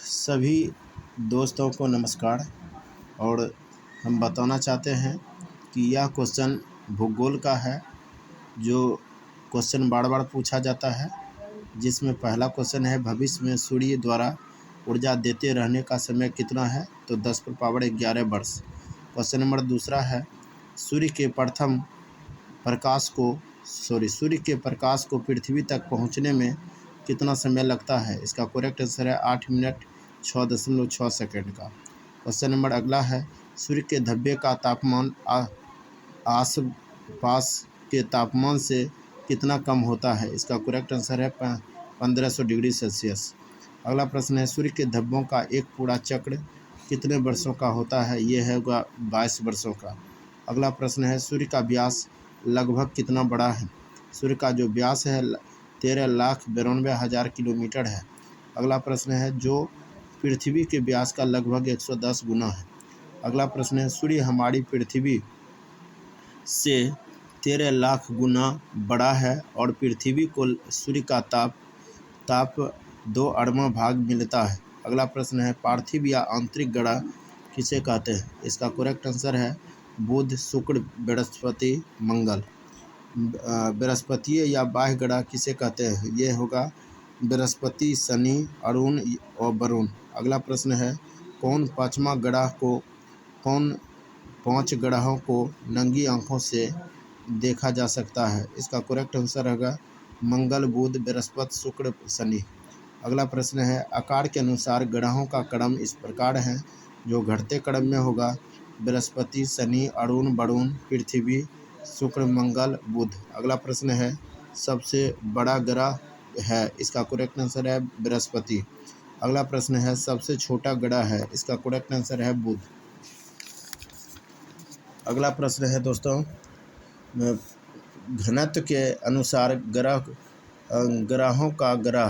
सभी दोस्तों को नमस्कार। और हम बताना चाहते हैं कि यह क्वेश्चन भूगोल का है, जो क्वेश्चन बार बार पूछा जाता है, जिसमें पहला क्वेश्चन है भविष्य में सूर्य द्वारा ऊर्जा देते रहने का समय कितना है, तो 10⁻11 वर्ष। क्वेश्चन नंबर दूसरा है सूर्य के प्रकाश को पृथ्वी तक पहुंचने में कितना समय लगता है। इसका करेक्ट आंसर है 8 मिनट 6.6 सेकेंड का। क्वेश्चन नंबर अगला है सूर्य के धब्बे का तापमान आसपास के तापमान से कितना कम होता है। इसका करेक्ट आंसर है 1500 डिग्री सेल्सियस। अगला प्रश्न है सूर्य के धब्बों का एक पूरा चक्र कितने वर्षों का होता है। यह होगा 22 वर्षों का। अगला प्रश्न है सूर्य का व्यास लगभग कितना बड़ा है। सूर्य का जो व्यास है 13,92,000 किलोमीटर है। अगला प्रश्न है जो पृथ्वी के व्यास का लगभग 110 गुना है। अगला प्रश्न है सूर्य हमारी पृथ्वी से 13 लाख गुना बड़ा है और पृथ्वी को सूर्य का ताप 2 अरबों भाग मिलता है। अगला प्रश्न है पार्थिव या आंतरिक ग्रह किसे कहते हैं। इसका करेक्ट आंसर है बुध, शुक्र, बृहस्पति, मंगल। बृहस्पति या बाह्य ग्रह किसे कहते हैं। ये होगा बृहस्पति, शनि, अरुण और वरुण। अगला प्रश्न है कौन 5 ग्रहों को नंगी आंखों से देखा जा सकता है। इसका करेक्ट आंसर होगा मंगल, बुध, बृहस्पति, शुक्र, शनि। अगला प्रश्न है आकार के अनुसार ग्रहों का क्रम इस प्रकार है, जो घटते क्रम में होगा बृहस्पति, शनि, अरुण, वरुण, पृथ्वी, शुक्र, मंगल, बुध। अगला प्रश्न है सबसे बड़ा ग्रह है। इसका करेक्ट आंसर है बृहस्पति। अगला प्रश्न है सबसे छोटा ग्रह है। इसका करेक्ट आंसर है बुध। अगला प्रश्न है दोस्तों घनत्व के अनुसार ग्रहों का ग्रह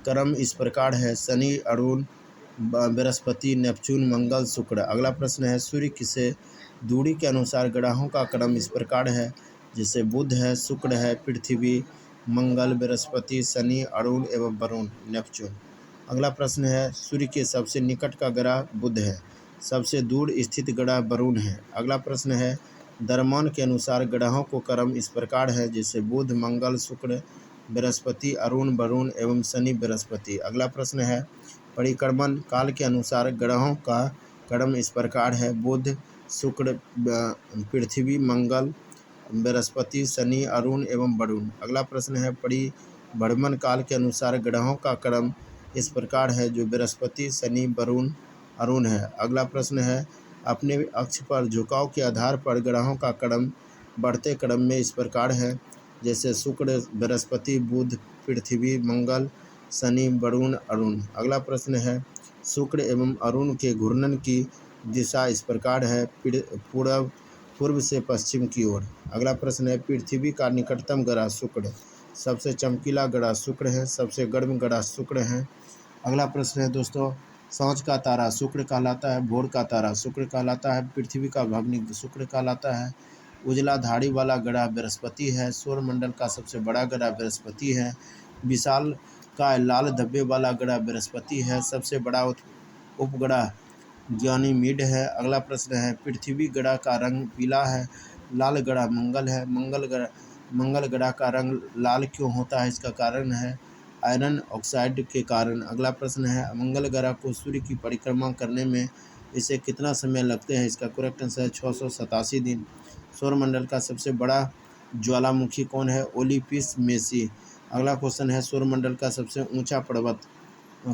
क्रम इस प्रकार है शनि, अरुण, बृहस्पति, नेपच्यून, मंगल, शुक्र। अगला प्रश्न है सूर्य से दूरी के अनुसार ग्रहों का क्रम इस प्रकार है, जैसे बुध है, शुक्र है, पृथ्वी, मंगल, बृहस्पति, शनि, अरुण एवं वरुण, नेपच्यून। अगला प्रश्न है सूर्य के सबसे निकट का ग्रह बुध है, सबसे दूर स्थित ग्रह वरुण है। अगला प्रश्न है द्रव्यमान के अनुसार ग्रहों को क्रम इस प्रकार है, जैसे बुध, मंगल, शुक्र, बृहस्पति, अरुण, वरुण एवं शनि, बृहस्पति। अगला प्रश्न है परिक्रमण काल के अनुसार ग्रहों का क्रम इस प्रकार है, बुध, शुक्र, पृथ्वी, मंगल, बृहस्पति, शनि, अरुण एवं वरुण। अगला प्रश्न है परिभ्रमण काल के अनुसार ग्रहों का क्रम इस प्रकार है, जो बृहस्पति, शनि, वरुण, अरुण है। अगला प्रश्न है अपने अक्ष पर झुकाव के आधार पर ग्रहों का क्रम बढ़ते क्रम में इस प्रकार है, जैसे शुक्र, बृहस्पति, बुध, पृथ्वी, मंगल, शनि, वरुण, अरुण। अगला प्रश्न है शुक्र एवं अरुण के घूर्णन की दिशा इस प्रकार है, पूर्व से पश्चिम की ओर। अगला प्रश्न है पृथ्वी का निकटतम ग्रह शुक्र, सबसे चमकीला ग्रह शुक्र है, सबसे गर्म ग्रह शुक्र है। अगला प्रश्न है दोस्तों सांझ का तारा शुक्र कहलाता है, भोर का तारा शुक्र कहलाता है, पृथ्वी का भग्नी शुक्र कहलाता है, उजला धारी वाला ग्रह बृहस्पति है, सौरमंडल का सबसे बड़ा ग्रह बृहस्पति है, विशाल का लाल धब्बे वाला ग्रह बृहस्पति है, सबसे बड़ा उपग्रह गैनीमीड है। अगला प्रश्न है पृथ्वी ग्रह का रंग पीला है, लाल ग्रह मंगल है, मंगल ग्रह का रंग लाल क्यों होता है। इसका कारण है आयरन ऑक्साइड के कारण। अगला प्रश्न है मंगल ग्रह को सूर्य की परिक्रमा करने में इसे कितना समय लगते हैं। इसका करेक्ट आंसर है 687 दिन। सौरमंडल का सबसे बड़ा ज्वालामुखी कौन है, ओलिम्पस मेसी। अगला क्वेश्चन है सौरमंडल का सबसे ऊंचा पर्वत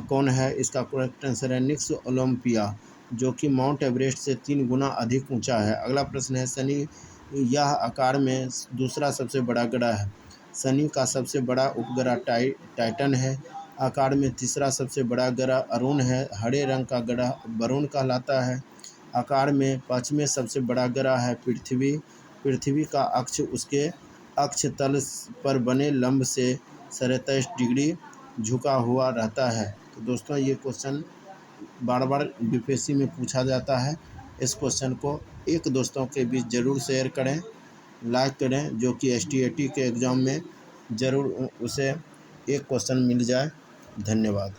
कौन है। इसका करेक्ट आंसर है निक्स ओलंपिया, जो कि माउंट एवरेस्ट से 3 गुना अधिक ऊंचा है। अगला प्रश्न है शनि यह आकार में दूसरा सबसे बड़ा ग्रह है। शनि का सबसे बड़ा उपग्रह टाइटन है। आकार में तीसरा सबसे बड़ा ग्रह अरुण है। हरे रंग का ग्रह वरुण कहलाता है। आकार में 5वें सबसे बड़ा ग्रह है पृथ्वी। पृथ्वी का अक्ष उसके अक्ष तल पर बने लंब से 27 डिग्री झुका हुआ रहता है। तो दोस्तों ये क्वेश्चन बार बार यूपीएससी में पूछा जाता है। इस क्वेश्चन को एक दोस्तों के बीच ज़रूर शेयर करें, लाइक करें, जो कि एसटीएटी के एग्ज़ाम में ज़रूर उसे एक क्वेश्चन मिल जाए। धन्यवाद।